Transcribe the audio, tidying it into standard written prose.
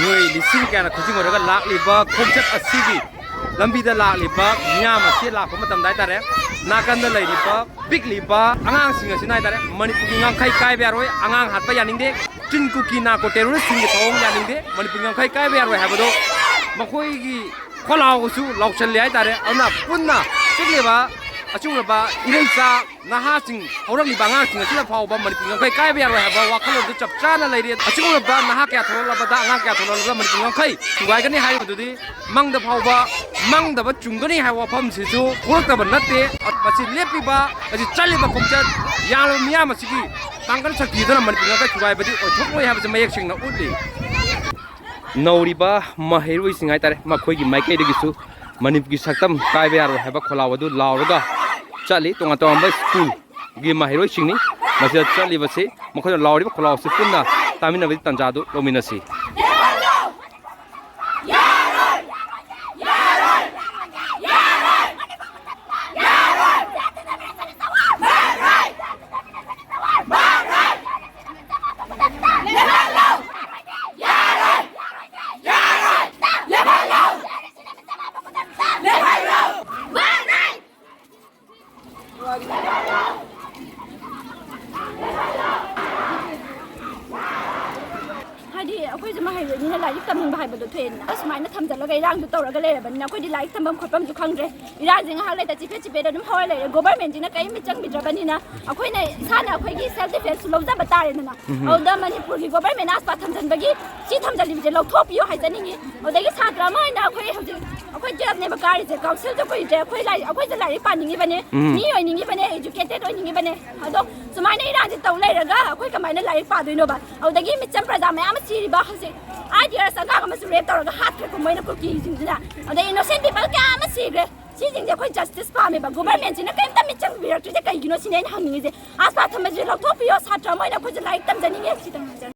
người lý sinh kẻ là khởi trình ở lạc lì bờ không chất ở xí lâm bi đã lạc lì bờ nhà mà xí lạc có một tầm đáy ta đấy na căn đó lấy lì bờ Pikliba angang sinh ở xí này ta đấy Manipur ngang khai khai về rồi angang hatpa yaningde chun cookie na có terrorist sinh cái thong yaningde Manipur ngang khai khai về rồi hay bao mà khôi cái khollao cái số lọc chân lấy ta đấy anh na phun na Pikliba chung là ba ilai sa na ha sing orang li bangang sing sila phau ba Manipur ngang khai khai về rồi hay bao wakalo tu chập cha na lấy đi chung là ba na ha kya thon la ba da angang kya thon la Manipur ngang khai tuai cái này hay cái gì mang da phau ba mang da ba chung cái này hay wa pham si su work da ba natte ba si lepi ba ba si chali ba komchat yang lo mia ma si ki tangkan sakti da Manipur ngang khai tuai ba di o thok moi ha ba mayak sing na utli Nauriba mahirui singai tare makhoi gi maikai de gisu Manipur gi saktam kai be aro haba khollao adu laoraga chali tonga tonga ba school gi mahirui singni masya chali ba se makhoi laori ba khollao se punna tamina bi tanja du lomina si Hadi aku cuma hari ini lagi tamang bahaya betul tuan. Asmanya tham jalan gaya orang tu tahu orang leh. Benda aku di lagi tamang khotbam jukang deh. Ira jeng hal leh tapi cipe dalam hal leh. Government jina kaya macam bidra bani na. Aku ini sana aku ini self defense sulauza betare na. Ada Manipur ki government aspat tham jalan bagi. Si tham jalan biji lauk thop yo hai jani ni. Ada ki saat ramai na aku job ni bakar je. Council tu aku je aku lari pani ni bani. Ni yo ni bani educated yo ni bani. Ada semua ni ira je tahu leh raga. Aku kemana lari padu ni ba. Ada ki macam pradama amat siri bah sih. Ada rasa agak masuk rep tahu raga hat ke kumai nak pergi sini. Ada innocent people ke amat siri. Si jeng aku justice paham ba. Government ni kan tak macam biar tu je kaya gino sini hang ni je. Asal tham je lauk thop yo saat ramai nak aku je lari tam jani ni si tam.